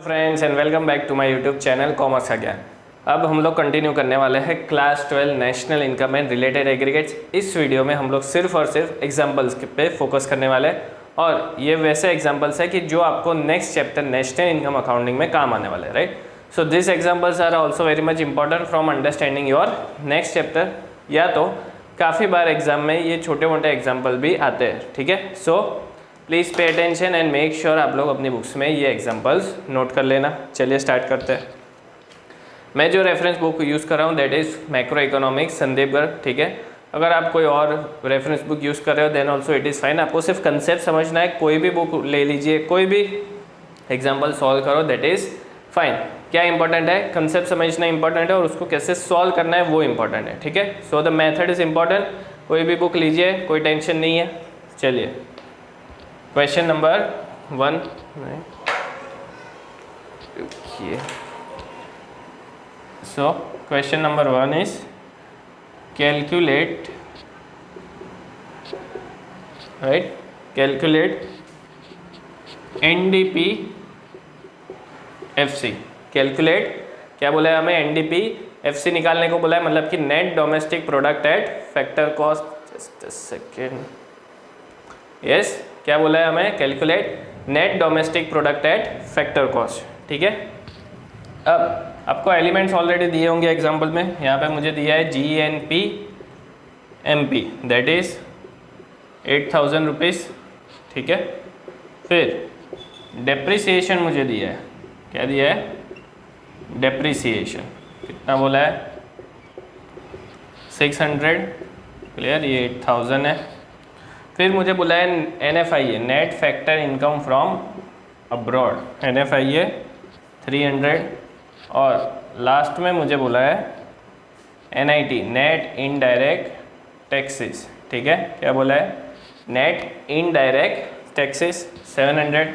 Friends and welcome back to my YouTube channel commerce का ज्ञान। अब हम लोग कंटिन्यू करने वाले हैं class 12 national income and related aggregates. इस वीडियो में हम लोग सिर्फ और सिर्फ एग्जांपल्स पे फोकस करने वाले हैं और ये वैसे एग्जांपल्स है कि जो आपको next chapter national income accounting में काम आने वाले हैं, right. So this examples are also very much important from understanding your next chapter. या तो काफ़ी बार एग्जाम में ये छोटे मोटे एग्जाम्पल भी आते हैं, ठीक है। So please pay attention and make sure आप लोग अपनी बुक्स में ये एग्जांपल्स नोट कर लेना। चलिए स्टार्ट करते हैं। मैं जो रेफरेंस बुक यूज़ कर रहा हूँ that is macro economics Sandeep Garg, ठीक है। अगर आप कोई और रेफरेंस बुक यूज़ कर रहे हो then also it is fine. आपको सिर्फ कंसेप्ट समझना है। कोई भी बुक ले लीजिए, कोई भी एग्जाम्पल सॉल्व करो दैट इज़ फाइन। क्या इंपॉर्टेंट है? कंसेप्ट समझना इंपॉर्टेंट है और उसको कैसे सॉल्व करना है वो इंपॉर्टेंट है, ठीक है। So the method is important. कोई भी बुक लीजिए, कोई टेंशन नहीं है। चलिए question number 1 so question number 1 is calculate NDP FC. Calculate क्या बोला है हमें? एनडीपी एफसी निकालने को बोला है, मतलब कि net domestic product at factor cost. Just a second. Yes, क्या बोला है हमें? Calculate net domestic product at factor cost, ठीक है। अब आपको एलिमेंट्स ऑलरेडी दिए होंगे एग्जांपल में। यहाँ पे मुझे दिया है GNP MP that is 8000 rupees, ठीक है। फिर डेप्रिसिएशन मुझे दिया है, क्या दिया है? डेप्रिसिएशन कितना बोला है? 600, क्लियर। ये 8000 है। फिर मुझे बोला है NFIA net factor income from abroad, NFIA 300। और लास्ट में मुझे बोला है NIT नेट इनडायरेक्ट टैक्सेस, ठीक है। क्या बोला है? Net indirect taxes 700।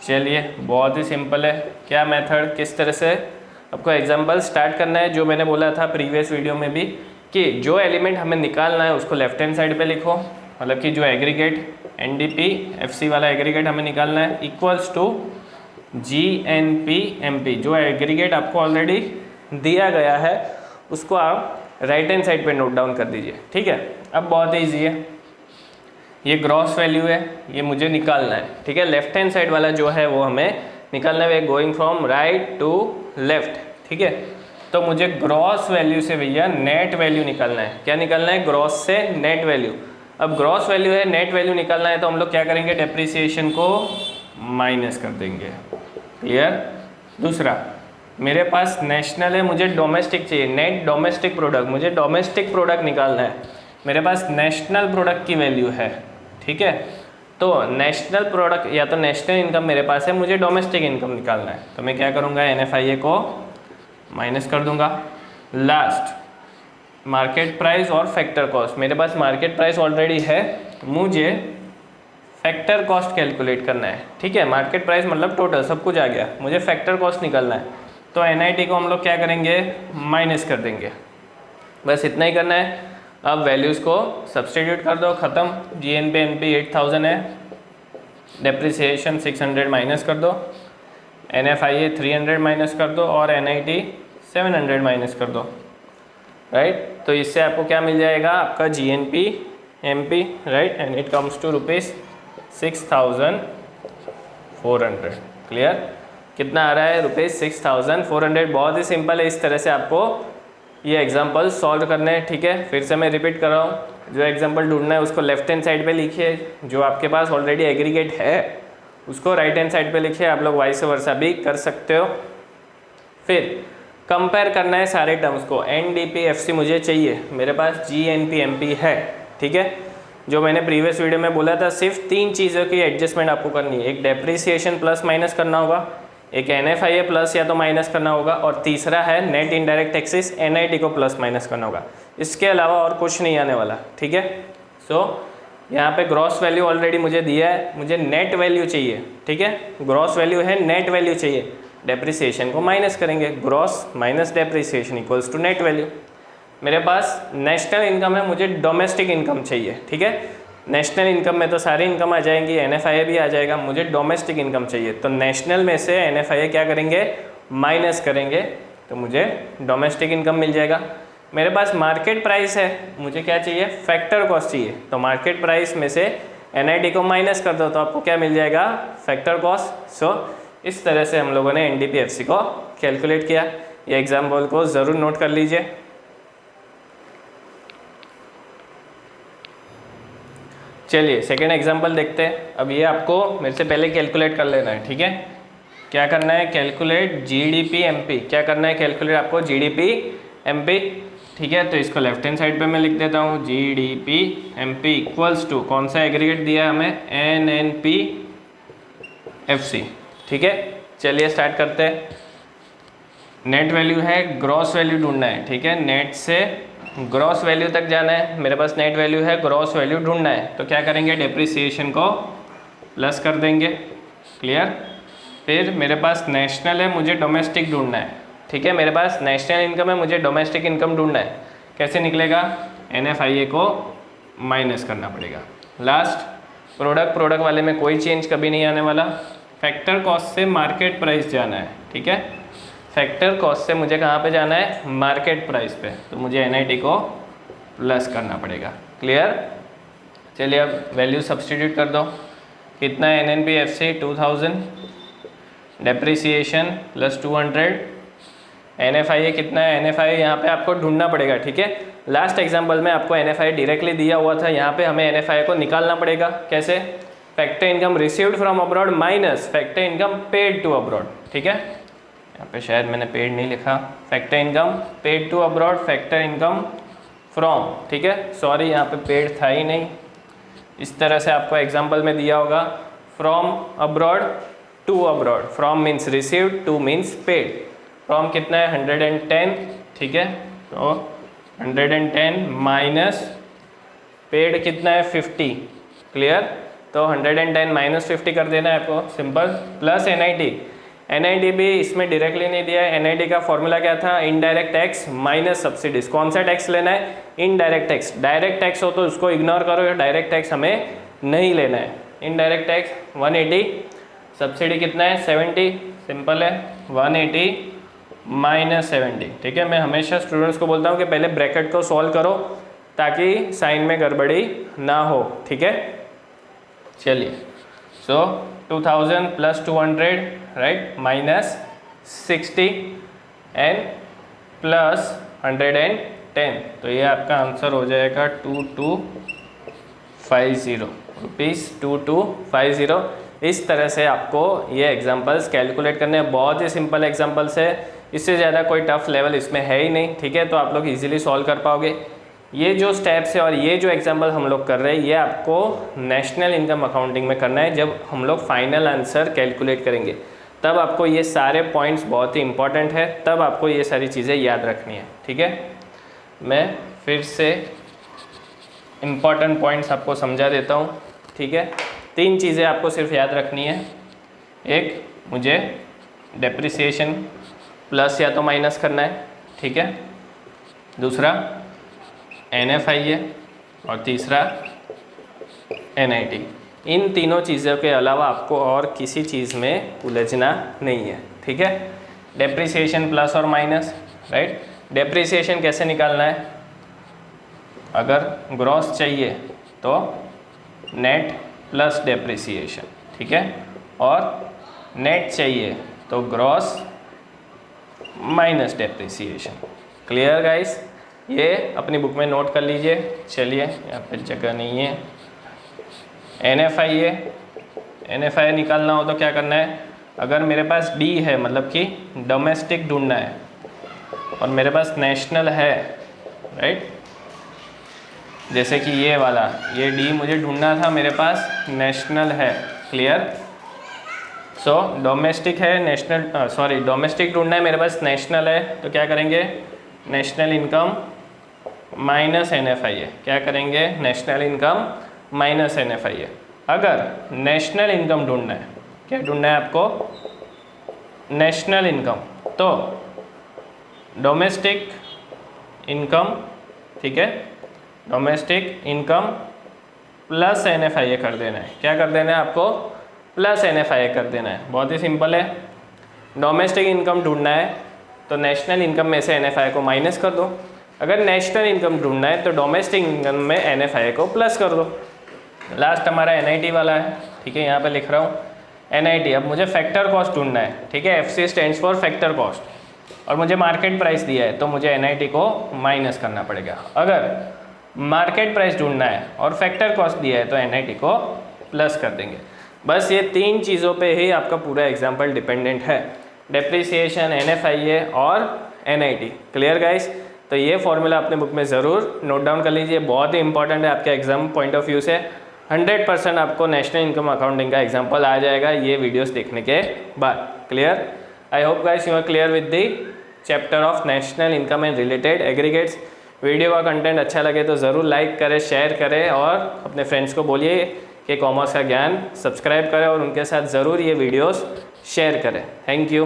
चलिए बहुत ही सिंपल है। क्या मेथड, किस तरह से आपको एग्जाम्पल स्टार्ट करना है, जो मैंने बोला था प्रीवियस वीडियो में भी कि जो एलिमेंट हमें निकालना है उसको लेफ्ट हैंड साइड पे लिखो, मतलब कि जो एग्रीगेट NDP FC वाला एग्रीगेट हमें निकालना है इक्वल्स टू GNP MP। जो एग्रीगेट आपको ऑलरेडी दिया गया है उसको आप राइट हैंड साइड पे नोट डाउन कर दीजिए, ठीक है। अब बहुत ईजी है, ये ग्रॉस वैल्यू है, ये मुझे निकालना है, ठीक है। लेफ्ट हैंड साइड वाला जो है वो हमें निकालना है, going from right to left, ठीक है। तो मुझे ग्रॉस वैल्यू से भैया नेट वैल्यू निकालना है। क्या निकालना है? ग्रॉस से नेट वैल्यू। अब ग्रॉस वैल्यू है, नेट वैल्यू निकालना है तो हम लोग क्या करेंगे? डेप्रिसिएशन को माइनस कर देंगे, क्लियर। दूसरा, मेरे पास नेशनल है, मुझे डोमेस्टिक चाहिए, नेट डोमेस्टिक प्रोडक्ट, मुझे डोमेस्टिक प्रोडक्ट निकालना है। मेरे पास नेशनल प्रोडक्ट की वैल्यू है, ठीक है। तो नेशनल प्रोडक्ट या तो नेशनल इनकम मेरे पास है, मुझे डोमेस्टिक इनकम निकालना है तो मैं क्या करूँगा? NFIA को माइनस कर दूंगा। लास्ट मार्केट प्राइस और फैक्टर कॉस्ट। मेरे पास मार्केट प्राइस ऑलरेडी है, मुझे फैक्टर कॉस्ट कैलकुलेट करना है, ठीक है। मार्केट प्राइस मतलब टोटल सब कुछ आ गया, मुझे फैक्टर कॉस्ट निकालना है तो NIT को हम लोग क्या करेंगे? माइनस कर देंगे। बस इतना ही करना है। अब वैल्यूज़ को सब्सटीट्यूट कर दो, ख़त्म। GNP MP 8000 है, डेप्रिसिएशन 600 माइनस कर दो, NFIA 300 माइनस कर दो और NIT 700 माइनस कर दो, राइट। तो इससे आपको क्या मिल जाएगा? आपका GNP MP, right, and it comes to rupees 6400, clear. कितना आ रहा है? रुपीज़ 6400। बहुत ही सिंपल है, इस तरह से आपको ये एग्जांपल सॉल्व करने हैं, ठीक है। फिर से मैं रिपीट कर रहा हूँ, जो एग्जांपल ढूंढना है उसको लेफ्ट हैंड साइड पे लिखिए, जो आपके पास ऑलरेडी एग्रीगेट है उसको राइट हैंड साइड पे लिखिए। आप लोग वाइस वर्सा भी कर सकते हो। फिर कंपेयर करना है सारे टर्म्स को। NDP FC मुझे चाहिए, मेरे पास GNP MP है, ठीक है। जो मैंने प्रीवियस वीडियो में बोला था, सिर्फ 3 चीज़ों की एडजस्टमेंट आपको करनी है। एक डेप्रिसिएशन प्लस माइनस करना होगा, एक NFIA प्लस या तो माइनस करना होगा, और तीसरा है नेट इनडायरेक्ट टैक्सेस, NIT को प्लस माइनस करना होगा। इसके अलावा और कुछ नहीं आने वाला, ठीक है। सो यहाँ पे ग्रॉस वैल्यू ऑलरेडी मुझे दिया है, मुझे नेट वैल्यू चाहिए, ठीक है। ग्रॉस वैल्यू है, नेट वैल्यू चाहिए, डेप्रिसिएशन को माइनस करेंगे, gross minus depreciation equals to net value. मेरे पास नेशनल इनकम है, मुझे डोमेस्टिक इनकम चाहिए, ठीक है। नेशनल इनकम में तो सारी इनकम आ जाएंगी, NFIA भी आ जाएगा, मुझे डोमेस्टिक इनकम चाहिए, तो नेशनल में से NFIA क्या करेंगे, माइनस करेंगे, तो मुझे डोमेस्टिक इनकम मिल जाएगा। मेरे पास मार्केट प्राइस है, मुझे क्या चाहिए, फैक्टर कॉस्ट चाहिए, तो मार्केट प्राइस में से NIT को माइनस कर दो तो आपको क्या मिल जाएगा, फैक्टर कॉस्ट। सो इस तरह से हम लोगों ने NDPFC को कैलकुलेट किया। ये एग्जाम्पल को ज़रूर नोट कर लीजिए। चलिए सेकेंड एग्जाम्पल देखते हैं। अब ये आपको मेरे से पहले कैलकुलेट कर लेना है, ठीक है। क्या करना है, कैलकुलेट GDP MP, क्या करना है, कैलकुलेट आपको GDP MP, ठीक है। तो इसको लेफ्ट हैंड साइड पे मैं लिख देता हूँ, GDP MP इक्वल्स टू कौन सा एग्रीगेट दिया है हमें, NNPFC, ठीक है। चलिए स्टार्ट करते हैं। नेट वैल्यू है, ग्रॉस वैल्यू ढूंढना है, ठीक है। नेट से ग्रॉस वैल्यू तक जाना है, मेरे पास नेट वैल्यू है, ग्रॉस वैल्यू ढूंढना है, तो क्या करेंगे, डेप्रिसिएशन को प्लस कर देंगे, क्लियर। फिर मेरे पास नेशनल है, मुझे डोमेस्टिक ढूंढना है, ठीक है। मेरे पास नेशनल इनकम है, मुझे डोमेस्टिक इनकम ढूंढना है, कैसे निकलेगा, NFIA को माइनस करना पड़ेगा। लास्ट प्रोडक्ट वाले में कोई चेंज कभी नहीं आने वाला। फैक्टर कॉस्ट से मार्केट प्राइस जाना है, ठीक है। फैक्टर कॉस्ट से मुझे कहाँ पे जाना है, मार्केट प्राइस पे, तो मुझे NIT को प्लस करना पड़ेगा, क्लियर। चलिए अब वैल्यू सब्सटीट्यूट कर दो, कितना है, NNPFC 2000, डेप्रिसिएशन प्लस 200, NFIA कितना है, NFIA यहाँ पे आपको ढूंढना पड़ेगा, ठीक है। लास्ट एग्जाम्पल में आपको NFIA डायरेक्टली दिया हुआ था, यहाँ पे हमें NFIA को निकालना पड़ेगा, कैसे, factor income received from abroad minus factor income paid to abroad, ठीक है। यहाँ पे शायद मैंने पेड नहीं लिखा, factor income paid to abroad, factor income from, ठीक है। सॉरी यहाँ पे पेड था ही नहीं, इस तरह से आपको एग्जाम्पल में दिया होगा, from abroad to abroad, from means received, to means paid. From कितना है, 110, ठीक है, तो 110 माइनस पेड कितना है, 50, क्लियर। तो 110 माइनस 50 कर देना है आपको, सिंपल, प्लस NIT भी इसमें डायरेक्टली नहीं दिया है। NIT का फॉर्मूला क्या था, इनडायरेक्ट टैक्स माइनस सब्सिडीज। कौन सा टैक्स लेना है, इनडायरेक्ट टैक्स। डायरेक्ट टैक्स हो तो उसको इग्नोर करो, डायरेक्ट टैक्स हमें नहीं लेना है। इनडायरेक्ट टैक्स 180, सब्सिडी कितना है, 70, सिंपल है, 180 माइनस 70, ठीक है। मैं हमेशा स्टूडेंट्स को बोलता हूँ कि पहले ब्रैकेट को सॉल्व करो ताकि साइन में गड़बड़ी ना हो, ठीक है। चलिए, सो 2000 plus 200, right, minus 60 and plus 110, तो ये आपका आंसर हो जाएगा 2250 रुपीज़, 2250। इस तरह से आपको ये एग्जांपल्स कैलकुलेट करने हैं। बहुत ही सिंपल एग्जांपल्स है, इससे ज़्यादा कोई टफ लेवल इसमें है ही नहीं, ठीक है। तो आप लोग इजीली सॉल्व कर पाओगे। ये जो स्टेप्स है और ये जो एग्जांपल हम लोग कर रहे हैं, ये आपको नेशनल इनकम अकाउंटिंग में करना है। जब हम लोग फाइनल आंसर कैलकुलेट करेंगे तब आपको ये सारे पॉइंट्स बहुत ही इंपॉर्टेंट है, तब आपको ये सारी चीज़ें याद रखनी है, ठीक है। मैं फिर से इम्पॉर्टेंट पॉइंट्स आपको समझा देता हूँ, ठीक है। 3 चीज़ें आपको सिर्फ याद रखनी है। एक, मुझे डेप्रिसिएशन प्लस या तो माइनस करना है, ठीक है। दूसरा NFIA और तीसरा NIT। इन तीनों चीज़ों के अलावा आपको और किसी चीज़ में उलझना नहीं है, ठीक है। डेप्रिसिएशन प्लस और माइनस, राइट। डेप्रिसिएशन कैसे निकालना है, अगर ग्रॉस चाहिए तो नेट प्लस डेप्रिसिएशन, ठीक है, और नेट चाहिए तो gross minus depreciation. Clear guys, ये अपनी बुक में नोट कर लीजिए। चलिए, यहाँ पे जगह नहीं है। NFIA निकालना हो तो क्या करना है, अगर मेरे पास D है, मतलब कि डोमेस्टिक ढूंढना है, और मेरे पास नेशनल है, राइट, जैसे कि ये वाला, ये D मुझे ढूंढना था, मेरे पास नेशनल है, क्लियर। सो डोमेस्टिक है, नेशनल, सॉरी, डोमेस्टिक ढूंढना है, मेरे पास नेशनल है, तो क्या करेंगे, नेशनल इनकम माइनस NFIA। क्या करेंगे, नेशनल इनकम माइनस NFIA। अगर नेशनल इनकम ढूंढना है, क्या ढूंढना है आपको, नेशनल इनकम, तो डोमेस्टिक इनकम, ठीक है, डोमेस्टिक इनकम प्लस NFIA कर देना है। क्या कर देना है आपको? प्लस NFIA कर देना है। बहुत ही सिंपल है। डोमेस्टिक इनकम ढूंढना है तो नेशनल इनकम में से NFIA को माइनस कर दो। अगर नेशनल इनकम ढूंढना है तो डोमेस्टिक इनकम में NFIA को प्लस कर दो। लास्ट हमारा NIT वाला है, ठीक है, यहाँ पे लिख रहा हूँ NIT। अब मुझे फैक्टर कॉस्ट ढूंढना है, ठीक है, FC stands for factor cost, और मुझे मार्केट प्राइस दिया है तो मुझे NIT को माइनस करना पड़ेगा। अगर मार्केट प्राइस ढूंढना है और फैक्टर कॉस्ट दिया है तो NIT को प्लस कर देंगे। बस ये 3 चीज़ों पे ही आपका पूरा एग्जाम्पल डिपेंडेंट है, डेप्रिसिएशन, NFIA और NIT। Clear guys? तो ये फॉर्मूला अपने बुक में ज़रूर नोट डाउन कर लीजिए, बहुत ही इंपॉर्टेंट है आपके एग्जाम पॉइंट ऑफ व्यू से। 100% आपको नेशनल इनकम अकाउंटिंग का एग्जाम्पल आ जाएगा ये वीडियोस देखने के बाद। Clear? I hope guys you are clear with the chapter of national income and related aggregates. Video का कंटेंट अच्छा लगे तो ज़रूर लाइक करें, शेयर करें और अपने फ्रेंड्स को बोलिए कि कॉमर्स का ज्ञान सब्सक्राइब करें और उनके साथ ज़रूर ये वीडियोस शेयर करें। Thank you.